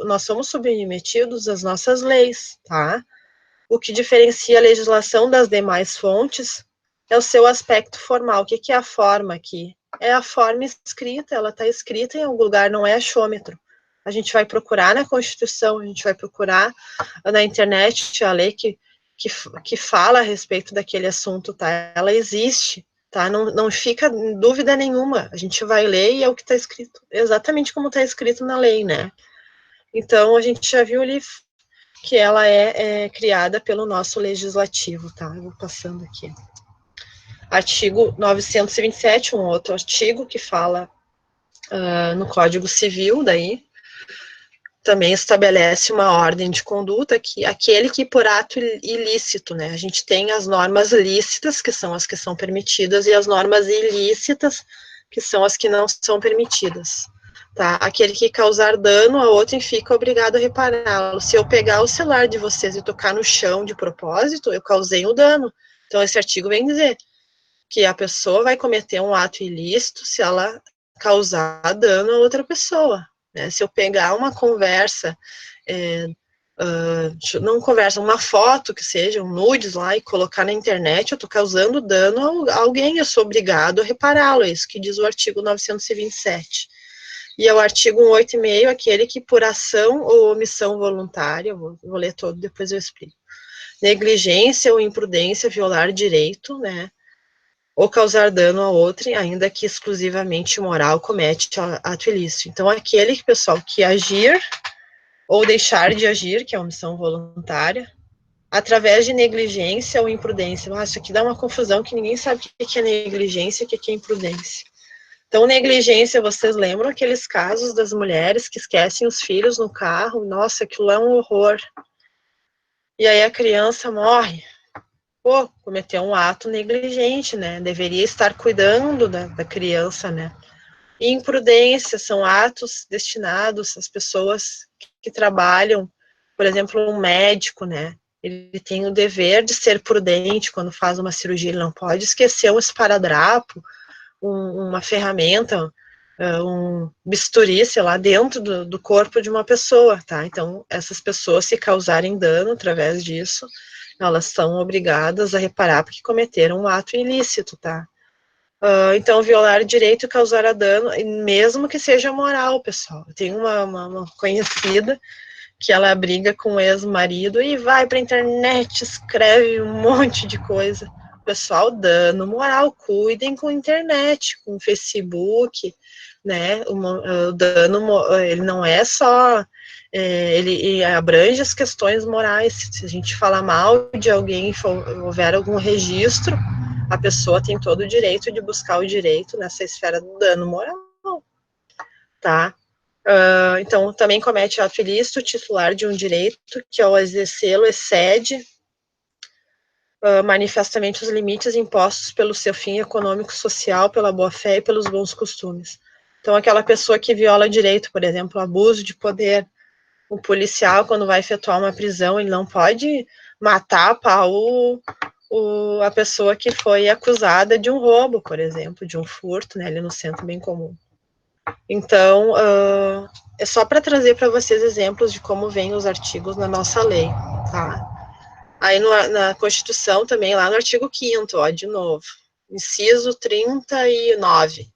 nós somos submetidos às nossas leis, tá? O que diferencia a legislação das demais fontes é o seu aspecto formal. O que é a forma aqui? É a forma escrita, ela está escrita em algum lugar, não é achômetro. A gente vai procurar na Constituição, a gente vai procurar na internet a lei que fala a respeito daquele assunto, tá? Ela existe, tá? Não fica dúvida nenhuma. A gente vai ler e é o que está escrito, exatamente como está escrito na lei, né? Então, a gente já viu ali que ela é criada pelo nosso legislativo, tá? Eu vou passando aqui. Artigo 927, um outro artigo que fala no Código Civil, daí, também estabelece uma ordem de conduta que aquele que por ato ilícito, né? A gente tem as normas lícitas, que são as que são permitidas, e as normas ilícitas, que são as que não são permitidas. Tá? Aquele que causar dano a outro fica obrigado a repará-lo. Se eu pegar o celular de vocês e tocar no chão de propósito, eu causei o dano. Então, esse artigo vem dizer que a pessoa vai cometer um ato ilícito se ela causar dano a outra pessoa. Né? Se eu pegar uma conversa, uma foto que seja, um nudes lá, e colocar na internet, eu estou causando dano a alguém, eu sou obrigado a repará-lo. É isso que diz o artigo 927. E é o artigo 186, aquele que por ação ou omissão voluntária, vou ler todo, depois eu explico, negligência ou imprudência, violar direito, né, ou causar dano a outro, ainda que exclusivamente moral, comete ato ilícito. Então, aquele, pessoal, que agir ou deixar de agir, que é omissão voluntária, através de negligência ou imprudência. Isso aqui dá uma confusão, que ninguém sabe o que é negligência e o que é imprudência. Então, negligência, vocês lembram aqueles casos das mulheres que esquecem os filhos no carro? Nossa, aquilo é um horror. E aí a criança morre. Pô, cometeu um ato negligente, né? Deveria estar cuidando da criança, né? E imprudência são atos destinados às pessoas que trabalham, por exemplo, um médico, né? Ele tem o dever de ser prudente quando faz uma cirurgia, ele não pode esquecer um esparadrapo, uma ferramenta, um bisturi, sei lá, dentro do corpo de uma pessoa, tá? Então, essas pessoas, se causarem dano através disso, elas são obrigadas a reparar porque cometeram um ato ilícito, tá? Então, violar o direito e causar dano, mesmo que seja moral, pessoal. Tem uma conhecida que ela briga com o ex-marido e vai pra internet, escreve um monte de coisa. Pessoal, dano moral, cuidem com a internet, com o Facebook, né, o dano, ele não é só, ele abrange as questões morais. Se a gente falar mal de alguém, houver algum registro, a pessoa tem todo o direito de buscar o direito nessa esfera do dano moral, tá? Então, também comete ato ilícito titular de um direito que, ao exercê-lo, excede manifestamente os limites impostos pelo seu fim econômico, social, pela boa-fé e pelos bons costumes. Então, aquela pessoa que viola direito, por exemplo, abuso de poder, o policial, quando vai efetuar uma prisão, ele não pode matar a pessoa que foi acusada de um roubo, por exemplo, de um furto, né, ali no centro bem comum. Então, é só para trazer para vocês exemplos de como vêm os artigos na nossa lei, tá? Aí na Constituição também, lá no artigo 5º, ó, de novo, inciso 39.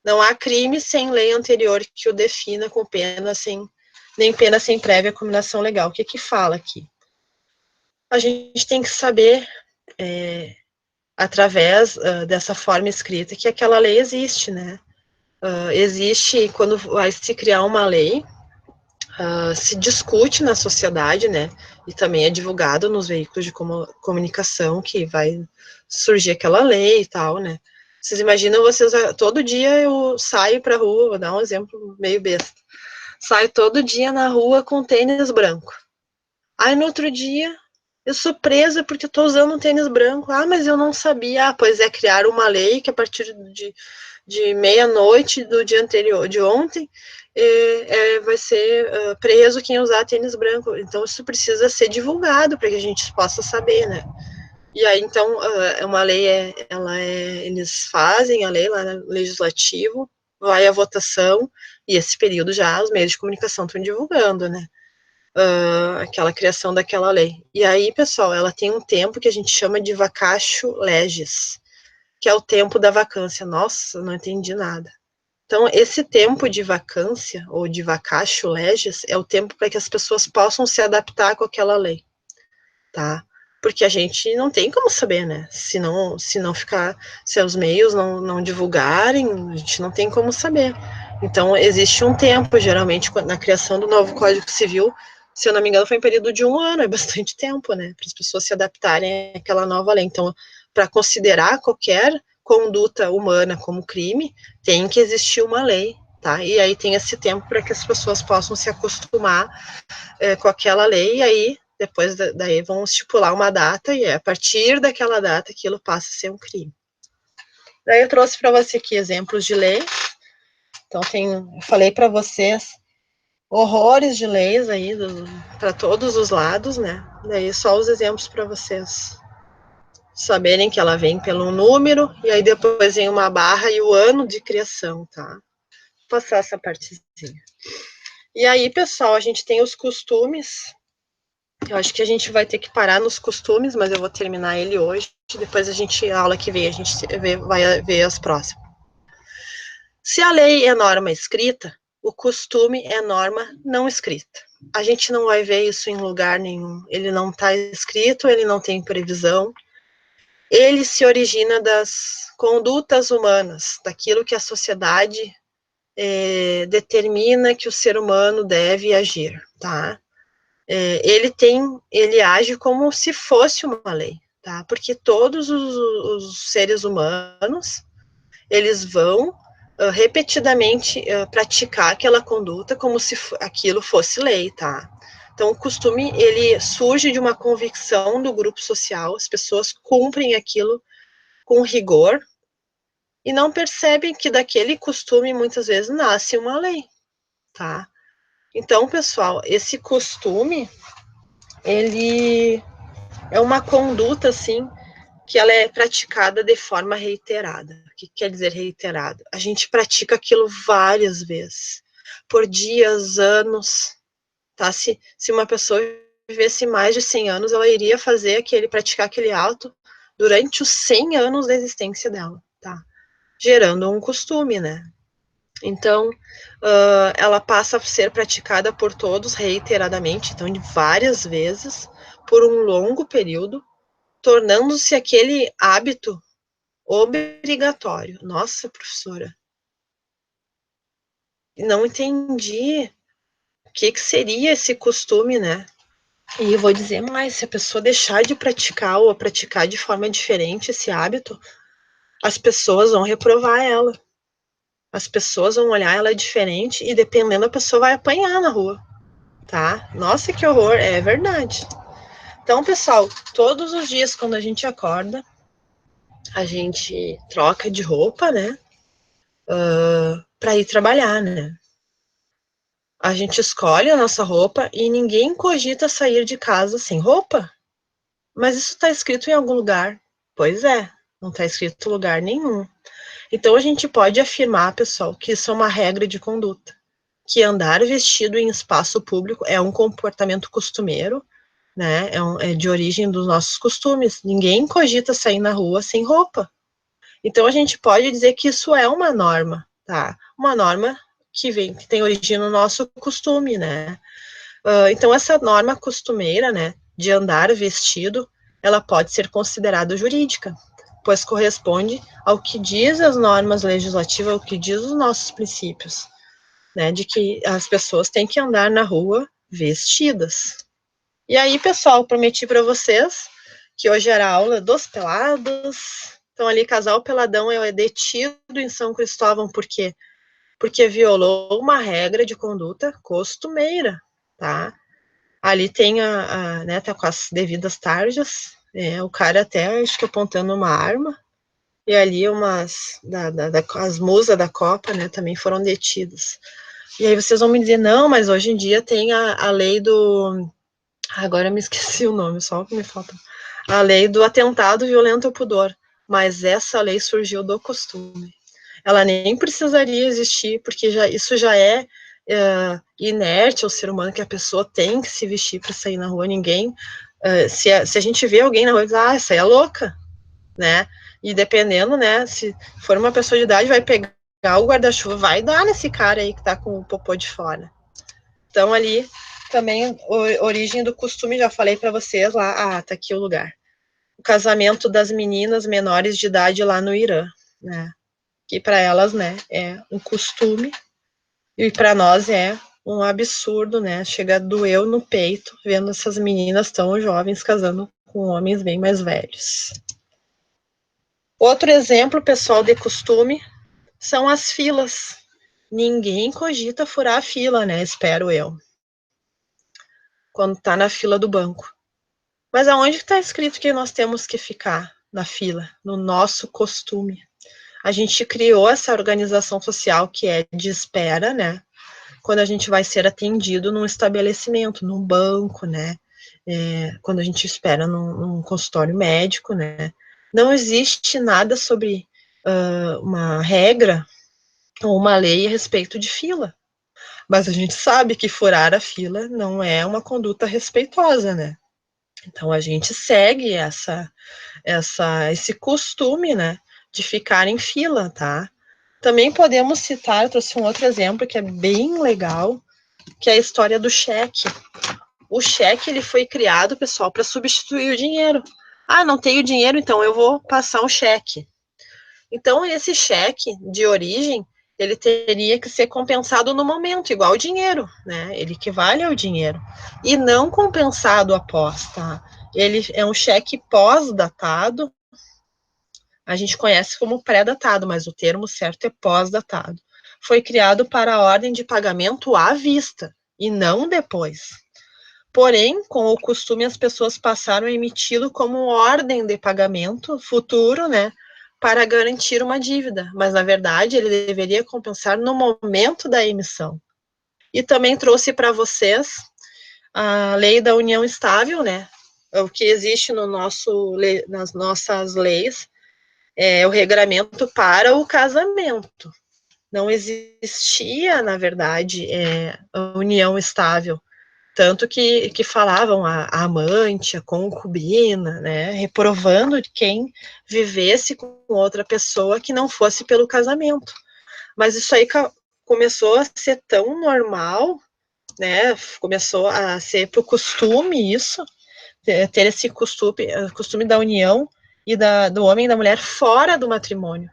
Não há crime sem lei anterior que o defina com pena nem pena sem prévia combinação legal. O que que fala aqui? A gente tem que saber, através dessa forma escrita, que aquela lei existe, né? Existe, quando vai se criar uma lei, se discute na sociedade, né, e também é divulgado nos veículos de comunicação que vai surgir aquela lei e tal, né. Vocês imaginam, todo dia eu saio pra rua, vou dar um exemplo meio besta, saio todo dia na rua com tênis branco. Aí no outro dia eu sou presa porque eu tô usando um tênis branco. Ah, mas eu não sabia. Ah, pois é, criaram uma lei que a partir de meia-noite do dia anterior, de ontem, vai ser preso quem usar tênis branco. Então, isso precisa ser divulgado para que a gente possa saber, né? E aí, então, uma lei, eles fazem a lei lá no Legislativo, vai à votação, e esse período já os meios de comunicação estão divulgando, né? Aquela criação daquela lei. E aí, pessoal, ela tem um tempo que a gente chama de vacatio legis, que é o tempo da vacância. Nossa, não entendi nada. Então, esse tempo de vacância, ou de vacatio legis, é o tempo para que as pessoas possam se adaptar com aquela lei, tá? Porque a gente não tem como saber, né? Se os meios não divulgarem, a gente não tem como saber. Então, existe um tempo, geralmente, na criação do novo Código Civil, se eu não me engano, foi em período de 1 ano, é bastante tempo, né? Para as pessoas se adaptarem àquela nova lei. Então, para considerar qualquer conduta humana como crime, tem que existir uma lei, tá? E aí tem esse tempo para que as pessoas possam se acostumar com aquela lei, e aí depois daí vão estipular uma data, e a partir daquela data aquilo passa a ser um crime. Daí eu trouxe para você aqui exemplos de lei. Então eu falei para vocês horrores de leis aí para todos os lados, né? Daí só os exemplos para vocês saberem que ela vem pelo número, e aí depois vem uma barra e o ano de criação, tá? Vou passar essa partezinha. E aí, pessoal, a gente tem os costumes. Eu acho que a gente vai ter que parar nos costumes, mas eu vou terminar ele hoje. Depois a aula que vem, a gente vai ver as próximas. Se a lei é norma escrita, o costume é norma não escrita. A gente não vai ver isso em lugar nenhum. Ele não está escrito, ele não tem previsão. Ele se origina das condutas humanas, daquilo que a sociedade determina que o ser humano deve agir, tá? Ele age como se fosse uma lei, tá? Porque todos os seres humanos, eles vão repetidamente praticar aquela conduta como se aquilo fosse lei, tá? Então, o costume, ele surge de uma convicção do grupo social, as pessoas cumprem aquilo com rigor e não percebem que daquele costume, muitas vezes, nasce uma lei, tá? Então, pessoal, esse costume, ele é uma conduta, assim, que ela é praticada de forma reiterada. O que quer dizer reiterada? A gente pratica aquilo várias vezes, por dias, anos, tá? Se uma pessoa vivesse mais de 100 anos, ela iria praticar aquele ato durante os 100 anos da existência dela, tá? Gerando um costume, né? Então, ela passa a ser praticada por todos reiteradamente, então, de várias vezes, por um longo período, tornando-se aquele hábito obrigatório. Nossa, professora, não entendi o que seria esse costume, né? E eu vou dizer mais, se a pessoa deixar de praticar ou praticar de forma diferente esse hábito, as pessoas vão reprovar ela. As pessoas vão olhar ela diferente e dependendo a pessoa vai apanhar na rua, tá? Nossa, que horror, é verdade. Então, pessoal, todos os dias quando a gente acorda, a gente troca de roupa, né? Para ir trabalhar, né? A gente escolhe a nossa roupa e ninguém cogita sair de casa sem roupa. Mas isso está escrito em algum lugar? Pois é, não está escrito em lugar nenhum. Então a gente pode afirmar, pessoal, que isso é uma regra de conduta, que andar vestido em espaço público é um comportamento costumeiro, né? É de origem dos nossos costumes. Ninguém cogita sair na rua sem roupa. Então a gente pode dizer que isso é uma norma, tá? Uma norma que tem origem no nosso costume, né? Então essa norma costumeira, né, de andar vestido, ela pode ser considerada jurídica, pois corresponde ao que diz as normas legislativas, ao que diz os nossos princípios, né, de que as pessoas têm que andar na rua vestidas. E aí, pessoal, prometi para vocês que hoje era a aula dos pelados. Então, ali, casal peladão é detido em São Cristóvão, por quê? Porque violou uma regra de conduta costumeira, tá? Ali tem né, tá com as devidas tarjas, o cara até, acho que apontando uma arma, e ali as musas da Copa, né, também foram detidas. E aí vocês vão me dizer, não, mas hoje em dia tem a lei do... Agora eu me esqueci o nome, só que me falta. A lei do atentado violento ao pudor. Mas essa lei surgiu do costume. Ela nem precisaria existir, porque isso já é inerte ao ser humano, que a pessoa tem que se vestir para sair na rua. Ninguém... se a gente vê alguém na rua e diz, essa aí é louca, né? E dependendo, né, se for uma pessoa de idade, vai pegar o guarda-chuva, vai dar nesse cara aí que tá com o popô de fora. Então, ali, também, origem do costume, já falei para vocês lá, tá aqui o lugar. O casamento das meninas menores de idade lá no Irã, né? Que para elas, né, é um costume, e para nós é um absurdo, né? Chega a doer no peito, vendo essas meninas tão jovens casando com homens bem mais velhos. Outro exemplo, pessoal, de costume, são as filas. Ninguém cogita furar a fila, né? Espero eu. Quando tá na fila do banco. Mas aonde está escrito que nós temos que ficar na fila? No nosso costume. A gente criou essa organização social que é de espera, né? Quando a gente vai ser atendido num estabelecimento, num banco, né? Quando a gente espera num consultório médico, né? Não existe nada sobre uma regra ou uma lei a respeito de fila. Mas a gente sabe que furar a fila não é uma conduta respeitosa, né? Então a gente segue esse costume, né, de ficar em fila, tá? Também podemos citar, eu trouxe um outro exemplo que é bem legal, que é a história do cheque. O cheque, ele foi criado, pessoal, para substituir o dinheiro. Não tenho dinheiro, então eu vou passar um cheque. Então, esse cheque de origem, ele teria que ser compensado no momento, igual o dinheiro, né? Ele equivale ao dinheiro. E não compensado após, tá? Ele é um cheque pós-datado, a gente conhece como pré-datado, mas o termo certo é pós-datado. Foi criado para a ordem de pagamento à vista, e não depois. Porém, com o costume, as pessoas passaram a emiti-lo como ordem de pagamento futuro, né, para garantir uma dívida, mas na verdade ele deveria compensar no momento da emissão. E também trouxe para vocês a lei da união estável, né, o que existe nas nossas leis, é o regramento para o casamento. Não existia, na verdade, a união estável. Tanto que falavam a amante, a concubina, né, reprovando quem vivesse com outra pessoa que não fosse pelo casamento. Mas isso aí começou a ser tão normal, né, começou a ser por costume isso, ter esse costume da união e do homem e da mulher fora do matrimônio.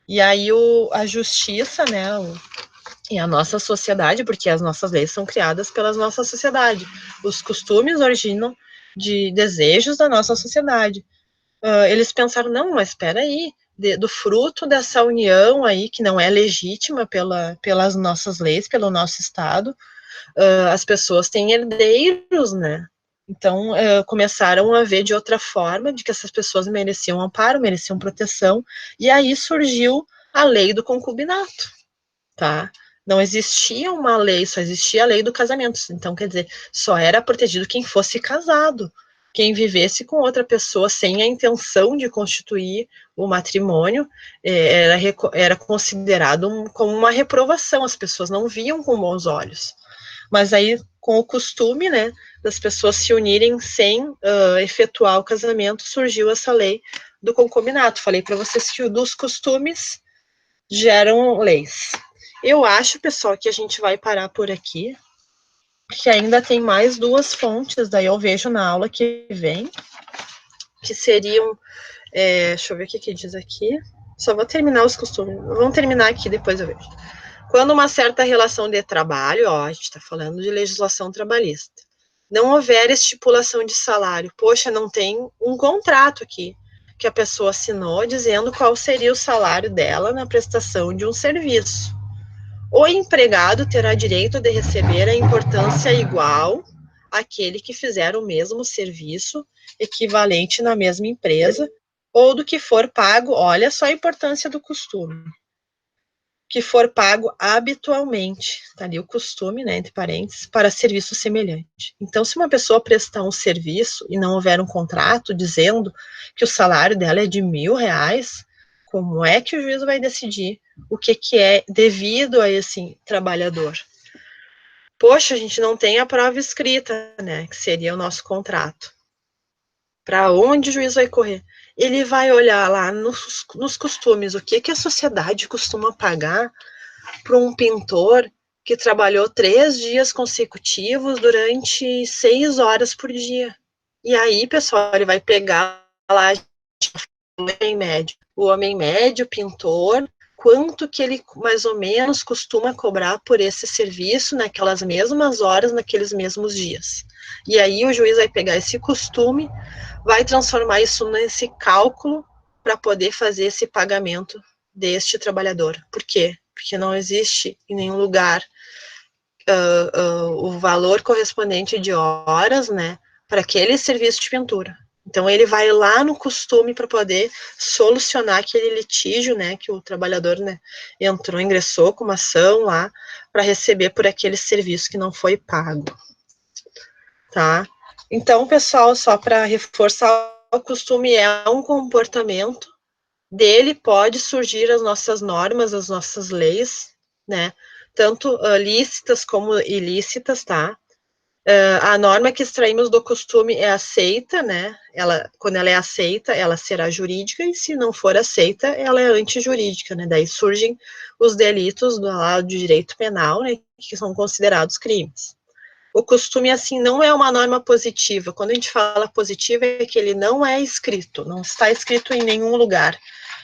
E aí a justiça, né, E a nossa sociedade, porque as nossas leis são criadas pela nossa sociedade. Os costumes originam de desejos da nossa sociedade. Eles pensaram, não, mas espera aí, do fruto dessa união aí, que não é legítima pelas nossas leis, pelo nosso Estado, as pessoas têm herdeiros, né? Então, começaram a ver de outra forma, de que essas pessoas mereciam amparo, mereciam proteção, e aí surgiu a lei do concubinato, tá? Não existia uma lei, só existia a lei do casamento. Então, quer dizer, só era protegido quem fosse casado. Quem vivesse com outra pessoa sem a intenção de constituir o matrimônio era considerado como uma reprovação. As pessoas não viam com bons olhos. Mas aí, com o costume, né, das pessoas se unirem sem efetuar o casamento, surgiu essa lei do concubinato. Falei para vocês que dos costumes geram leis. Eu acho, pessoal, que a gente vai parar por aqui, porque ainda tem mais 2 fontes, daí eu vejo na aula que vem, que seriam, deixa eu ver o que diz aqui, só vou terminar os costumes, vamos terminar aqui, depois eu vejo. Quando uma certa relação de trabalho, a gente está falando de legislação trabalhista, não houver estipulação de salário, poxa, não tem um contrato aqui, que a pessoa assinou dizendo qual seria o salário dela na prestação de um serviço. O empregado terá direito de receber a importância igual àquele que fizer o mesmo serviço equivalente na mesma empresa, ou do que for pago, olha só a importância do costume, que for pago habitualmente, tá ali o costume, né, entre parênteses, para serviço semelhante. Então, se uma pessoa prestar um serviço e não houver um contrato dizendo que o salário dela é de R$1.000, como é que o juiz vai decidir o que é devido a esse trabalhador? Poxa, a gente não tem a prova escrita, né, que seria o nosso contrato. Para onde o juiz vai correr? Ele vai olhar lá nos costumes, o que a sociedade costuma pagar para um pintor que trabalhou 3 dias consecutivos durante 6 horas por dia. E aí, pessoal, ele vai pegar lá o homem médio, pintor, quanto que ele mais ou menos costuma cobrar por esse serviço naquelas mesmas horas, naqueles mesmos dias. E aí o juiz vai pegar esse costume, vai transformar isso nesse cálculo para poder fazer esse pagamento deste trabalhador. Por quê? Porque não existe em nenhum lugar o valor correspondente de horas, né, para aquele serviço de pintura. Então, ele vai lá no costume para poder solucionar aquele litígio, né, que o trabalhador, né, ingressou com uma ação lá para receber por aquele serviço que não foi pago, tá? Então, pessoal, só para reforçar, o costume é um comportamento, dele pode surgir as nossas normas, as nossas leis, né, tanto lícitas como ilícitas, tá? A norma que extraímos do costume é aceita, né? Quando ela é aceita, ela será jurídica, e se não for aceita, ela é antijurídica, né? Daí surgem os delitos do lado do direito penal, né? Que são considerados crimes. O costume, assim, não é uma norma positiva. Quando a gente fala positiva, é que ele não é escrito, não está escrito em nenhum lugar.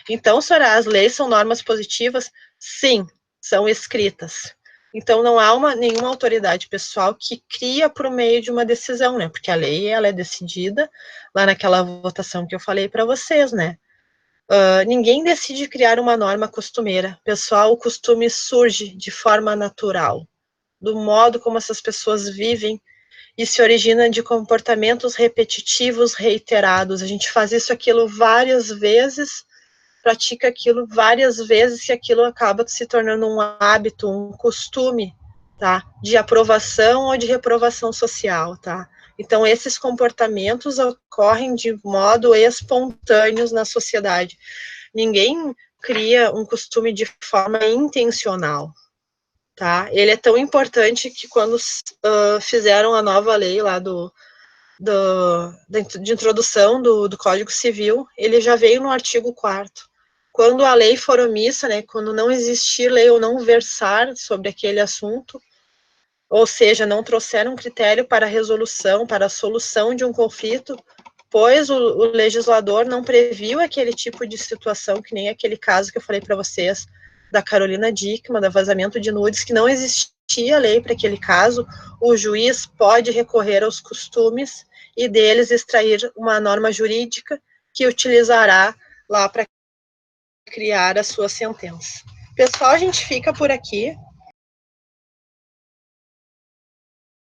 Então, senhora, as leis são normas positivas? Sim, são escritas. Então, não há nenhuma autoridade pessoal que cria por meio de uma decisão, né? Porque a lei, ela é decidida lá naquela votação que eu falei para vocês, né? Ninguém decide criar uma norma costumeira. Pessoal, o costume surge de forma natural, do modo como essas pessoas vivem, e se origina de comportamentos repetitivos, reiterados. A gente faz isso, aquilo várias vezes, pratica aquilo várias vezes, e aquilo acaba se tornando um hábito, um costume, tá? De aprovação ou de reprovação social, tá? Então, esses comportamentos ocorrem de modo espontâneo na sociedade. Ninguém cria um costume de forma intencional, tá? Ele é tão importante que quando fizeram a nova lei lá de introdução do Código Civil, ele já veio no artigo 4º. Quando a lei for omissa, né, quando não existir lei ou não versar sobre aquele assunto, ou seja, não trouxer um critério para a resolução, para a solução de um conflito, pois o legislador não previu aquele tipo de situação, que nem aquele caso que eu falei para vocês, da Carolina Dickmann, da vazamento de nudes, que não existia lei para aquele caso, o juiz pode recorrer aos costumes e deles extrair uma norma jurídica que utilizará lá para criar a sua sentença. Pessoal, a gente fica por aqui.